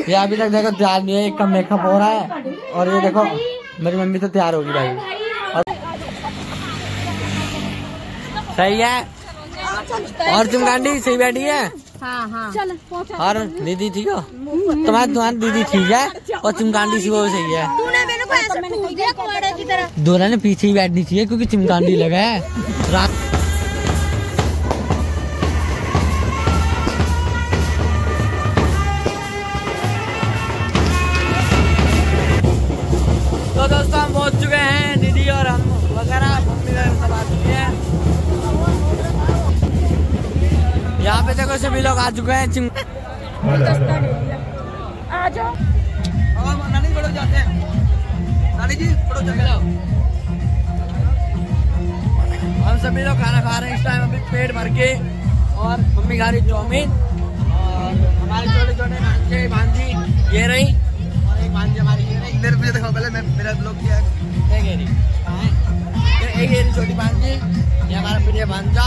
ये अभी तक देखो तैयार नहीं है, एक का मेकअप हो रहा है और ये देखो मेरी मम्मी तो तैयार होगी भाई। और सही है और चुमकांडी सही बैठी है। हाँ। और दीदी ठीक हो? तुम्हारी दीदी ठीक है और चुमकांडी सी वो सही है। दोनों ने पीछे ही बैठनी चाहिए क्योंकि चुमकांडी लगा है रात। तो दोस्तों हम पहुंच चुके हैं दीदी और हम वगैरह मम्मी सब आ चुके हैं। यहाँ पे देखो सभी लोग आ चुके हैं। आ जाओ नानी फोटो जाते हैं। नानी जी फोटो चले जाओ। हम सभी लोग खाना खा रहे हैं इस टाइम अभी पेट भर के और मम्मी खा रही चाउमीन और हमारे छोटे छोटे भांजे भांजी ये रही और एक भांजी हमारी ये रही। इधर मुझे देखो पहले मैं मेरा ब्लॉग किया एक ये छोटी भांजी ये हमारा प्रिय भांजा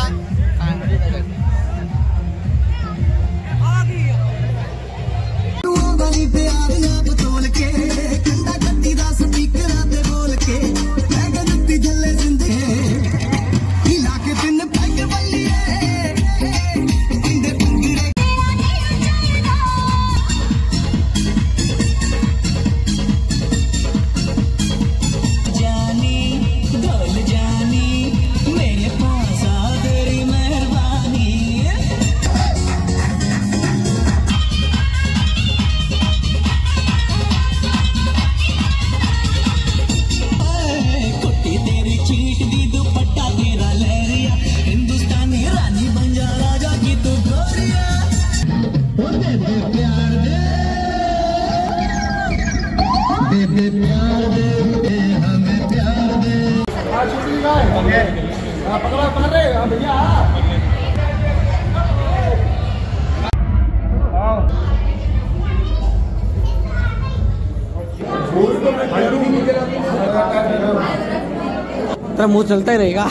तेरा मुंह चलता ही रहेगा।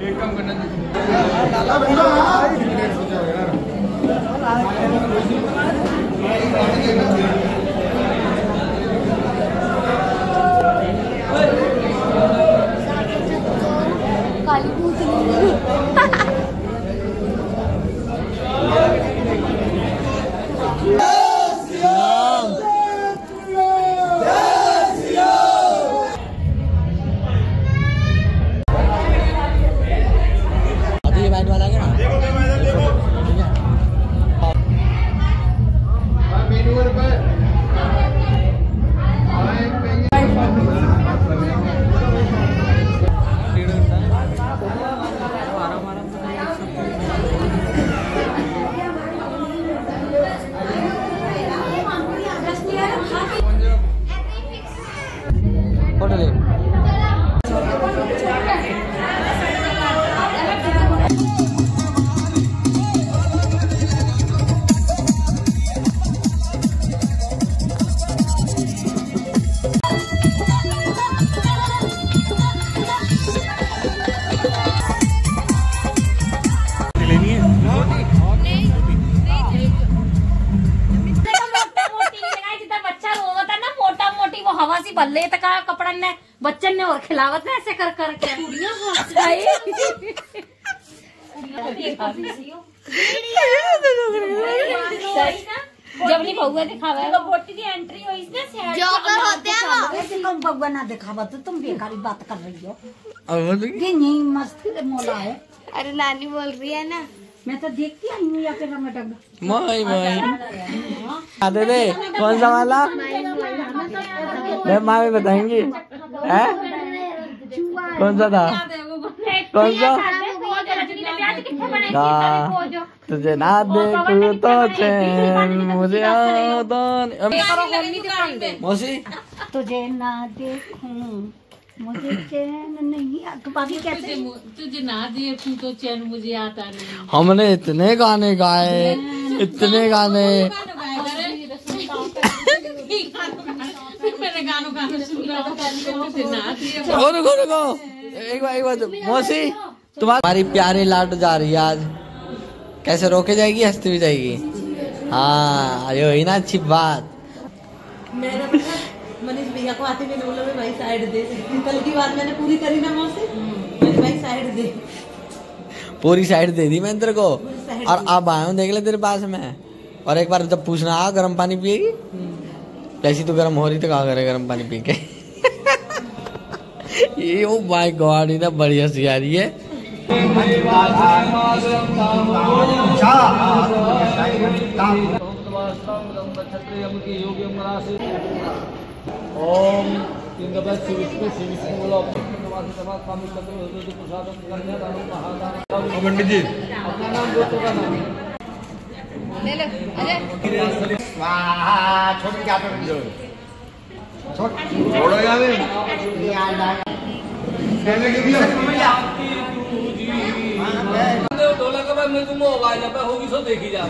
एक काम करना हवा सी बल्ले तक कपड़ा ने बच्चन ने और खिलावत ने ऐसे कर कर के जब नहीं बहुआ दिखावा तो बोटी की एंट्री हुई इसने जोकर होते हैं वो बहुआ ना दिखावा तो तुम बेकारी बात कर रही हो। ये नहीं मस्त मोला है। अरे नानी बोल रही है ना मैं तो देखती आई हूँ या फिर मोई दे दे कौन सा वाला मैं माँ भी बताएंगी है कौन सा था कौन सा तुझे ना देखूं तो चैन मुझे मौसी तुझे ना देखूं मुझे चैन नहीं आता। कैसे तुझे ना देखूं तो चैन मुझे आता नहीं। हमने इतने गाने गाए इतने गाने मेरे गानों सुन रहा रुको रुको एक बार मौसी तुम्हारी प्यारी लाट जा रही है आज, कैसे रोके जाएगी, हंसती भी जाएगी। हाँ यो ही ना अच्छी बात। मैंने मनीष भैया को आते हुए बोला भाई साइड दे, कल की बात मैंने पूरी करी ना मौसी, मैंने भाई साइड दे, पूरी साइड दे दी मैंने तेरे को। और अब आया हूँ देख ले तेरे पास में। और एक बार जब पूछना आ गर्म पानी पिएगी, जैसी तो गर्म हो रही तो कहा करे गर्म पानी पी के। ये ओ माय गॉड, इतना बढ़िया सी आ रही है। पंडित जी ले लो अजय छोड़ क्या छोड़ो यार ढोलक में तुम आवाज होगी सो देखी जा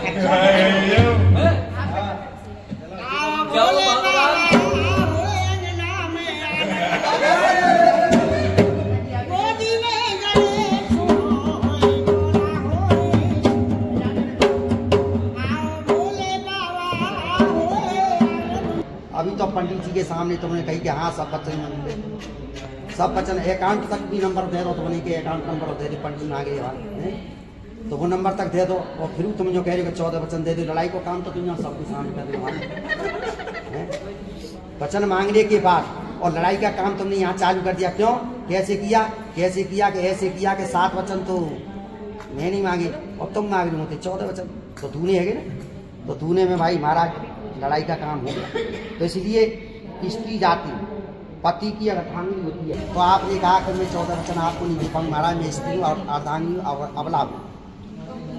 अभी तो पंडित जी के सामने तुमने कही कि हाँ सब बच्चन मांगे, सब बच्चन अकाउंट तक भी नंबर दे दो, तुमने के अकाउंट नंबर दे दी पंडित मांगे तो वो नंबर तक दे दो। और फिर तुम जो कह रहे हो 14 वचन दे दो, लड़ाई को काम तो तुम यहाँ सबके सामने कर दो। वचन मांगने के बाद और लड़ाई का काम तुमने यहाँ चालू कर दिया। क्यों, कैसे किया कि ऐसे किया कि 7 वचन तो मैं नहीं मांगे और तुम मांग रहे होते 14 वचन, तो तूने है ना, तो तूने में भाई महाराज लड़ाई का काम हो गया। तो इसलिए स्त्री जाति पति की अर्धांगिनी होती है। तो आपने कहा कि मैं 14 वचन आपको नहीं दे पाऊंगा महाराज, मैं स्त्री और अर्धांगिनी अबला हूँ।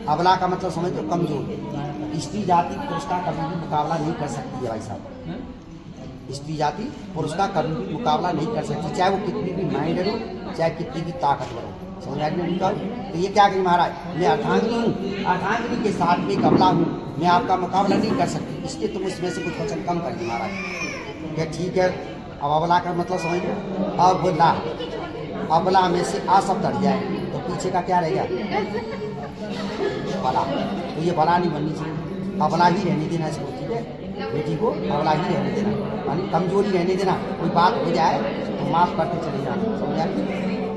अबला का मतलब समझ लो कमजोर। स्त्री जाति पुरुष का कभी भी मुकाबला नहीं कर सकती है भाई साहब। स्त्री जाति पुरुष का कभी भी मुकाबला नहीं कर सकती, चाहे वो कितनी भी माइंडेड हो, चाहे कितनी भी ताकतवर हो। समझ आ रही है? तो ये क्या कही महाराज, मैं अर्धांगिनी हूँ, अर्धांगिनी के साथ में कबला हूँ, मैं आपका मुकाबला नहीं कर सकती, इसलिए तुम इसमें से कुछ वचन कम करिए महाराज। क्या ठीक है। अब अबला का मतलब समझ लो, अबला, अबला में से आ शब्द हट जाए तो पीछे का क्या रहेगा, बला। तो ये बला नहीं बननी चाहिए, अबला ही रहने देना इसको, ठीक है, बेटी को अबला ही रहने देना, यानी कमजोरी रहने देना। कोई बात हो जाए तो माफ करते चले जाना। समझ आए?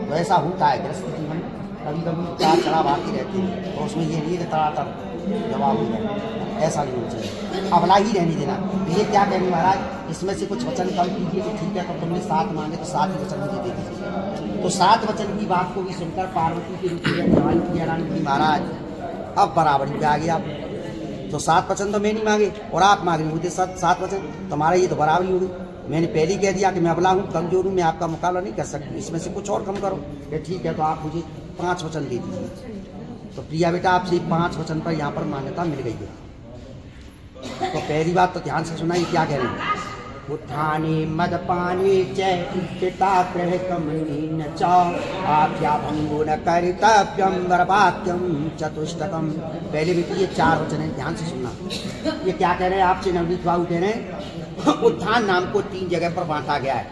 तो ऐसा होता है गृहस्थ जीवन में, कभी कभी उतार चढ़ाव आती रहती है, और उसमें ये नहीं तड़ातड़ जवाब हो जाए, ऐसा नहीं होना चाहिए, अबला ही रहने देना। तो ये क्या कहेंगे महाराज, इसमें से कुछ वचन कम कीजिए तो ठीक है। तो तुमने 7 मांगे तो 7 ही वचन मुझे दे दीजिए। तो 7 वचन की बात को भी सुनकर पार्वती के रूप में महाराज अब बराबरी पे आ गया। तो 7 वचन तो मैं नहीं मांगे और आप मांग रहे होते 7 वचन, तुम्हारा ये तो बराबरी होगी। मैंने पहले कह दिया कि मैं अबला हूँ, कमजोर हूँ, मैं आपका मुकाबला नहीं कर सकती, इसमें से कुछ और कम करो। ये ठीक है, तो आप मुझे 5 वचन दे दीजिए। तो प्रिया बेटा आपसे 5 वचन पर यहाँ पर मान्यता मिल गई है। तो पहली बात तो ध्यान से सुना, ये क्या कह रहे हैं, उत्थाने मदपाने चै पिता ग्रह कमनीन च आज्ञा भंगो न कर्तव्यम वरवाक्यम चतुष्टकम। पहले बेटी ये 4 वचन है, ध्यान से सुनना। ये क्या कह रहे हैं आपसे नवनीत बाबू कह रहे हैं, उत्थान नाम को 3 जगह पर बांटा गया है।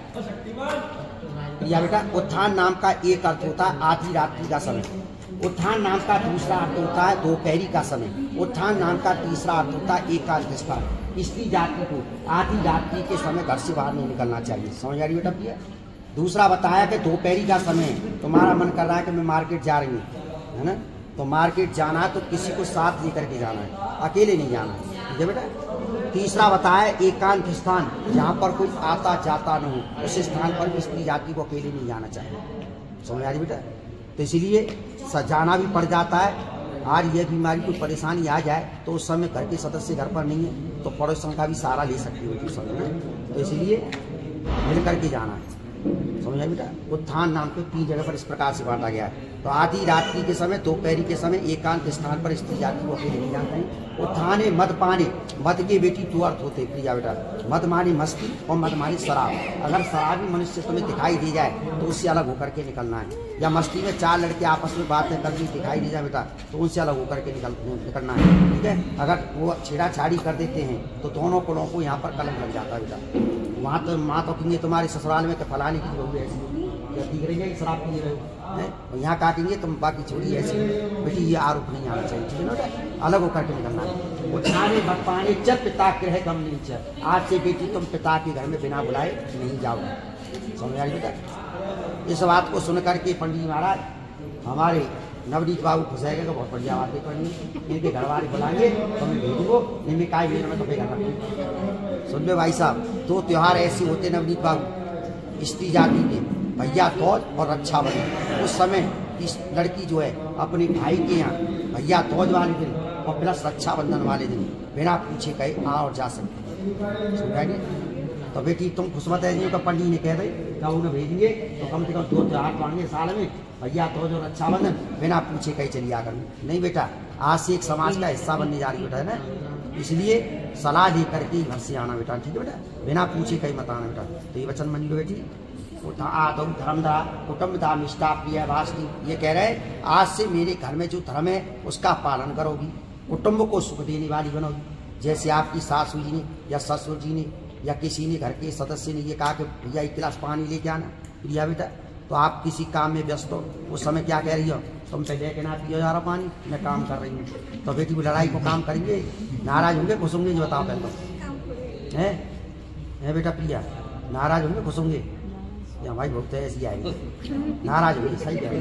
या बेटा उत्थान नाम का एक अर्थ होता है आधी रात्रि का समय, उत्थान नाम का दूसरा अर्थ होता है दोपहरी का समय, उत्थान नाम का तीसरा अर्थ होता है एकांत स्थान। स्त्री जाति को आधी रात्रि के समय घर से बाहर नहीं निकलना चाहिए। समझ आ रही बेटा भैया? दूसरा बताया कि दोपहरी का समय, तुम्हारा मन कर रहा है कि मैं मार्केट जा रही हूँ, है ना, तो मार्केट जाना है तो किसी को साथ लेकर के जाना है, अकेले नहीं जाना है, ठीक है बेटा। तीसरा बताया एकांत स्थान, जहाँ पर कोई आता जाता न हो, उस स्थान पर भी स्त्री जाति को अकेले नहीं जाना चाहिए। समझ आ रही बेटा? तो इसीलिए जाना भी पड़ जाता है। आज ये बीमारी कोई परेशानी आ जाए तो उस समय घर के सदस्य घर पर नहीं है तो पड़ोसन का भी सहारा ले सकती हो उस समय, तो इसलिए मिल करके जाना है। समझ आए बेटा? उत्थान नाम को 3 जगह पर इस प्रकार से बांटा गया है। तो आधी रात्रि के समय, दोपहरी के समय एकांत स्थान पर स्त्री जाति को अकेले नहीं जाना है। उत्थाने मद पाने, मद के बेटी 2 अर्थ होते हैं प्रिया बेटा, मद माने मस्ती और मद माने शराब। अगर शराबी मनुष्य तुम्हें दिखाई दे जाए तो उससे अलग होकर के निकलना है, या मस्ती में 4 लड़के आपस में बातें करके दिखाई दे जाए बेटा तो उनसे अलग होकर के निकलना है, ठीक है। अगर वो छेड़ाछाड़ी कर देते हैं तो दोनों कुलों को यहाँ पर कलम लग जाता है बेटा। वहाँ तो माँ तो कहेंगे तुम्हारे ससुराल में फलाने की बहू ऐसी, दिख रही है शराब पी रहे हो हैं, यहाँ काटेंगे तुम बाकी छोड़ी ऐसे बेटी, ये आरोप नहीं आना चाहिए, ठीक है ना, अलग होकर के निकलना है। उठाने भटपाने चल पिता गृह गम नहीं चल, आज से बेटी तुम पिता के घर में बिना बुलाए नहीं जाओगे, समझ आई बेटा। इस बात को सुन करके पंडित जी महाराज हमारे नवनीत बाबू खुश है, बहुत बढ़िया बातें करनी, इनके घर वाले बुलाएंगे तो मैं भेजूंगो, इनमें काय भेजना में तो बेगा रखूँ। सुन लो भाई साहब, 2 त्योहार ऐसे होते नवनीत बाबू, स्त्री जाति के भैया तौज और रक्षाबंधन। उस समय इस लड़की जो है अपने भाई के यहाँ भैया तौज वाले दिन और प्लस रक्षाबंधन वाले दिन बिना पूछे कहीं आ और जा सकते, समझाइए। तो बेटी तुम खुश मत है, तो पंडित ने कह दे क्या उन्हें भेजेंगे तो कम से कम 2 त्योहार तो आएंगे साल में, भैया तौज और रक्षाबंधन बिना पूछे कहीं चली आकर। नहीं बेटा, आज से एक समाज का हिस्सा बनने जा रही बेटा, है ना, इसलिए सलाह दे करके घर से आना बेटा, ठीक है बेटा, बिना पूछे कहीं मत आना बेटा। तो ये वचन मान लो बेटी। धर्मदा कुटुम्बदा निष्ठा प्रिय भाषणी, ये कह रहे हैं आज से मेरे घर में जो धर्म है उसका पालन करोगी, कुटुंब को सुख देने वाली बनोगी। जैसे आपकी सासू जी ने या ससुर जी ने या किसी ने घर के सदस्य ने ये कहा कि भैया 1 गिलास पानी लेके आना प्रिया बेटा, तो आप किसी काम में व्यस्त हो, उस समय क्या कह रही हो, तुम पे लेके ना पियो जा रहा पानी, मैं काम कर रही हूँ। तो बेटी वो लड़ाई को काम करेंगे, नाराज होंगे खुश होंगे, जो बताओ पहले है बेटा प्रिया, नाराज होंगे खुश होंगे, या भाई भक्त ऐसी आएगी, नाराज होंगे, सही कह रहे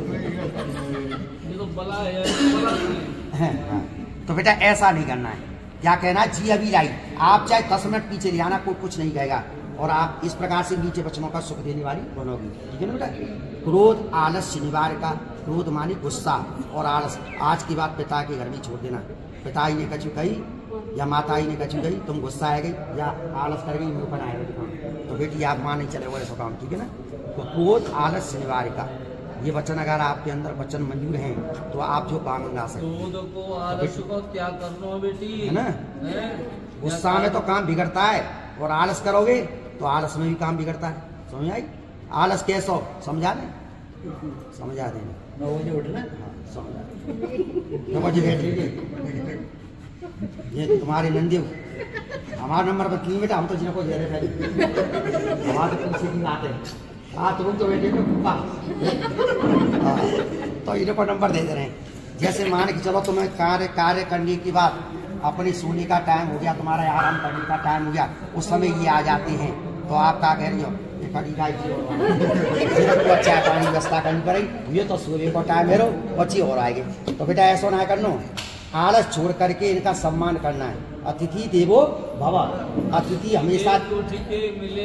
हैं। तो बेटा ऐसा नहीं करना है, क्या कहना, जी अभी लाई, आप चाहे 10 मिनट पीछे ले आना, कोई कुछ नहीं कहेगा, और आप इस प्रकार से नीचे बच्चों का सुख देने वाली बनोगी, ठीक है ना बेटा। क्रोध आलस्य निवार का, क्रोध माने गुस्सा और आलस, आज की बात पिता के घर में छोड़ देना। पिताई ने कछु कही या माताई ने कछु कही, तुम गुस्सा आ गई या आलस कर गई, मुँह बनाए, तो बेटी आप मां नहीं चले वो ऐसा काम, ठीक है ना। तो क्रोध आलस्य निवार का, ये वचन अगर आपके अंदर वचन मंजूर हैं तो आप जो काम मंगा सकते क्रोध को आलस को क्या करना बेटी, है ना। गुस्सा में तो काम बिगड़ता है, और आलस करोगे तो आलस में भी काम बिगड़ता है, समझ आई। आलस कैसा हो समझा दें, समझा देना, 9 बजे उठना, समझा 9 बजे बैठ लीजिए। ये तुम्हारे नंदी हमारा नंबर बदली बेटा, हम तो जिनको दे रहे थे हमारे पीछे की आते हैं, तुम तो बेटे तो इनको नंबर दे रहे हैं। जैसे मान के चलो तुम्हें कार्य करने के बाद अपने सोने का टाइम हो गया, तुम्हारा आराम करने का टाइम हो गया, उस समय ये आ जाते हैं, तो आप क्या कह रही हो, चाय पानी व्यवस्था करनी पड़ेगी, ये तो सुबह को टाइम है, बच्ची और आएगी। तो बेटा ऐसा ना करना, आलस छोड़ करके इनका सम्मान करना है। अतिथि देवो भव, अतिथि हमेशा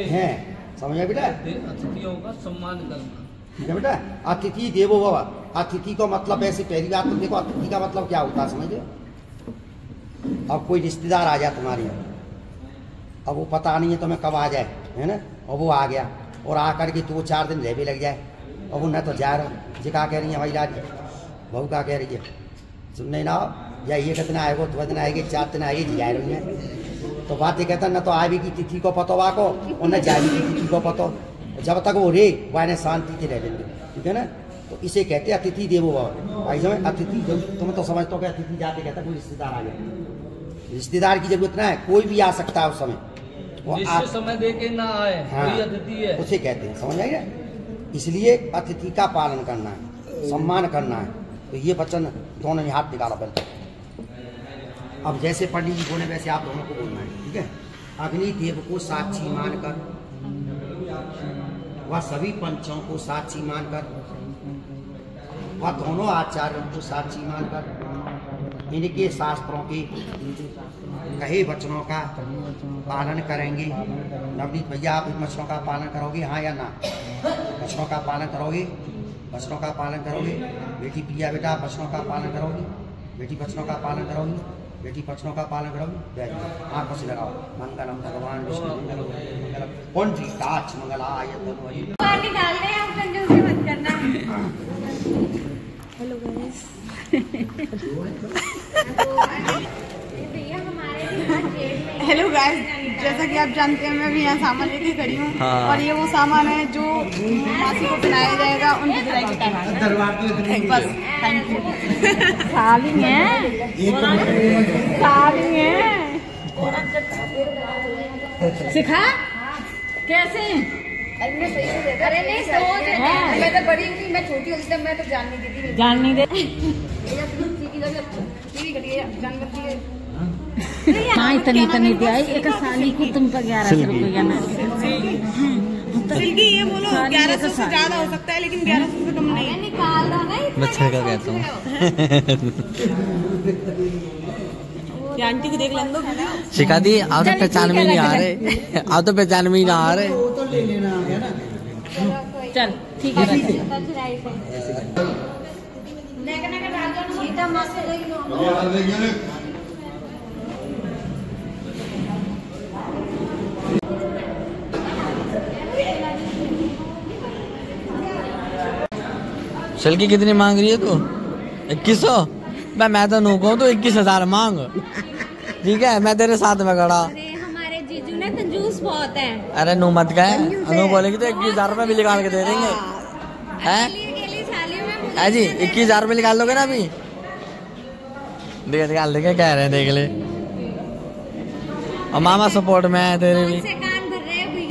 हैं, समझे बेटा, अतिथियों का सम्मान करना, ठीक है बेटा। अतिथि देवो भव, अतिथि को मतलब ऐसी पहली बात तो देखो, अतिथि का मतलब क्या होता है समझ लो। अब कोई रिश्तेदार आ जाए तुम्हारे यहाँ, अब वो पता नहीं है तुम्हें कब आ जाए, है ना, और वो आ गया और आकर के 2-4 दिन रह भी लग जाए, और वो न तो जा रहा, जी क्या कह रही है भाई राजी बहू क्या कह रही है, सुनने ना या ये कितना आएगा, 2 दिन आएगी 4 दिन आएगी, जी जा रही है। तो बात ये कहता न तो आवी की तिथि को पतो वाको और न जावी की तिथि को पतो, जब तक वो रे वाने शांति से रह लेंगे, ठीक है ना। तो इसे कहते हैं अतिथि देवो भव। भाई समझ, अतिथि तुम तो समझते हो कि अतिथि जाते कहता कोई रिश्तेदार आ गया, रिश्तेदार की जरूरत ना है, कोई भी आ सकता है उस समय, वो समय दे के ना आए, हाँ, कोई अतिथि है, उसे कहते हैं, समझ आएगा। इसलिए अतिथि का पालन करना है, सम्मान करना है। तो ये वचन दोनों ने हाथ निकाला पहले। अब जैसे पंडित जी बोले वैसे आप दोनों को बोलना है, ठीक है। अग्नि देव को साक्षी मानकर, वह सभी पंचों को साक्षी मानकर, वह दोनों आचार्यों को साक्षी मानकर इनके शास्त्रों के कहे वचनों का पालन करेंगे। नवनीत भैया आप इन वचनों का पालन करोगे, हाँ या ना, वचनों का पालन करोगे, वचनों का पालन करोगे। बेटी प्रिया बेटा वचनों का पालन करोगी, बेटी वचनों का पालन करोगी, बेटी वचनों का पालन करोगी। आंखों से लगाओ, मंगलम भगवान विष्णु मंगलम पुंडरीकाक्ष मंगलाय तनोहरि। निकाल दे, आप कंजूसी मत करना। हेलो गाइस, हेलो गाइस, जैसा कि आप जानते हैं मैं भी यहाँ सामान लेके खड़ी हूँ, और ये वो सामान है जो मासी को पहनाया जाएगा उनकी विदाई के टाइम। बस थैंक यू। साली है, साली है, सिखा कैसे अरे नहीं सोच है, मैं तो बड़ी थी, मैं छोटी होती तब मैं तो जान नहीं देती। हाँ इतनी दिया एक साली को तुम पर 1100 रुपया ना सिल्की ये बोलो 1100 से ज्यादा हो सकता है लेकिन 1100 से कम नहीं है। निकाल दो ना बच्चे का कहता हूँ। आंटी को देख लेंगे शिखा दी आप तो पहचान में नहीं आ रहे, आप तो पहचान में ही ना आ रहे। तो ले लेना है ना। चल ठीक है सिल्की कितनी मांग रही है तू? 2100? मैं तो नू कहूँ तो 21,000 मांग, ठीक है? मैं तेरे साथ में खड़ा। अरे हमारे जीजू ने कंजूस बहुत है। अरे नू मत कहे, नू बोलेगी तो 21,000 रुपये भी निकाल के दे देंगे। हैं है जी? 21,000 रुपये निकाल लोगे ना अभी? निकाल देंगे, कह रहे हैं, देख ले। और मामा सपोर्ट में है तेरे भी। कान भर रहे हैं मैं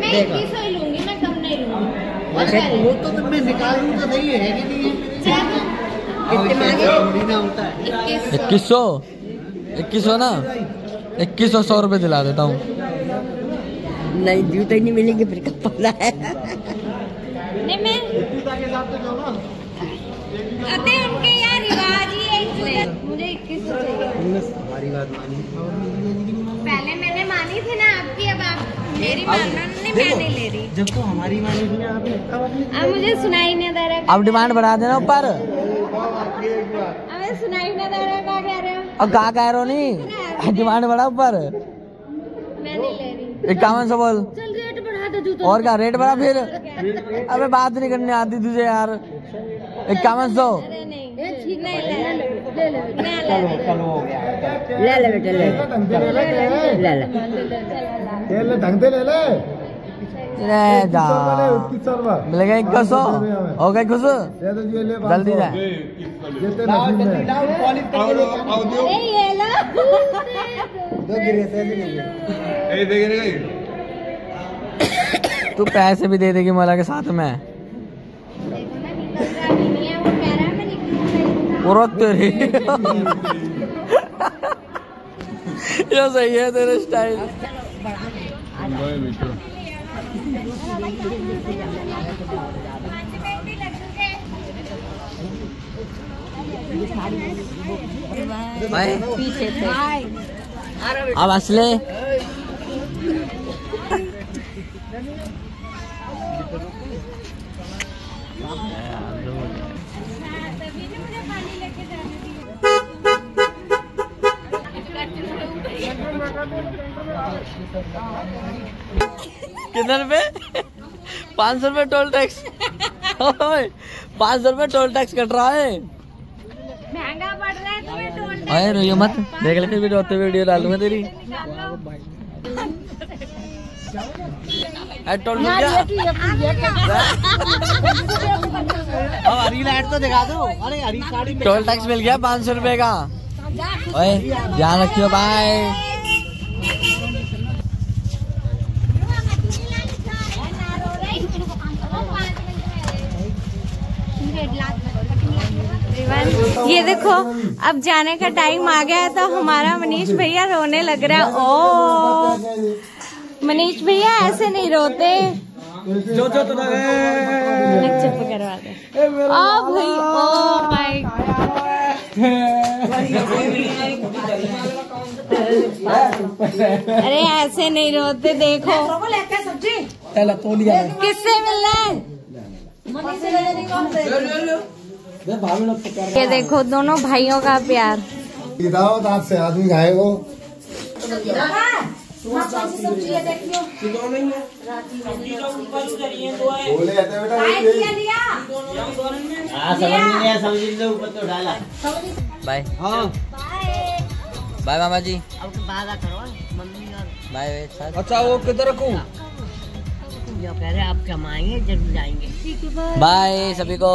2100 ही लूंगी, मैं कम नहीं लूंगी। वो तो मैं निकाल लूँ तो सही है कि नहीं? थोड़ी ना होता है। 2100 ना, 2100 100 रुपये दिला देता हूँ। नहीं जूते नहीं मिलेंगे फिर कब पता है। नहीं मैं अते उनके यार रिवाज ही है। मुझे 2100 चाहिए। हमारी बात मानी। पहले मैंने मानी थी ना, आपकी अब आप मेरी मानना नहीं, मैं नहीं ले रही। जब तो हमारी मानी थी ना आपने, अब मुझे सुनाई नहीं दे रहा। अब डिमांड बढ़ा देना ऊपर। हमें सुनाई नहीं दे रहा, क्या कह रहे हो? अब कहा कह रहे हो नहीं, डिमांड बढ़ा ऊपर। मैं नहीं ले रही। 5100 बोल। चल रेट बढ़ा दो जूतों। और क्या रेट बढ़ा फिर? अबे बात नहीं करने आती तुझे यार। 5100। अरे नहीं ठीक नहीं, ले चलो हो गया। ले बेटे ले ढंग से ले ले। जा मिलेगा 2100। हो गए खुश? जल्दी जाए। ये लो। तू पैसे भी दे देगी मौला के साथ में। देखो ना निकल रहा नहीं है, वो कह रहा है मैं निकल पूरा तेरी ये सही है तेरे स्टाइल। पीछे से अब असले कितने रुपए? 500 रुपए टोल टैक्स। 500 रुपए टोल टैक्स कट रहा है। महंगा पड़ रहा है तुम्हें टोल टैक्स। अरे रोइयो मत, देख ले फिर रोते वीडियो डालूंगा तेरी। टोल मिल गया। अब हरी लाइट तो दिखा दो। अरे हरी साड़ी में टोल टैक्स मिल गया 500 रुपए का। ओए ध्यान रखियो, बाय। ये देखो अब जाने का टाइम आ गया है तो हमारा मनीष भैया रोने लग रहा है। ओ मनीष भैया ऐसे नहीं रोते। चुप करवा दे। ओ भाई, ओ माय अरे ऐसे नहीं रोते, देखो किससे मिलना है? ये देखो दोनों भाइयों का प्यार। दांत से आदमी खाएगो। बाय। बाय मामा जी। बाय। अच्छा वो किधर रखूं? जो कह रहे आप कमाएंगे जरूर जाएंगे। बाय सभी को।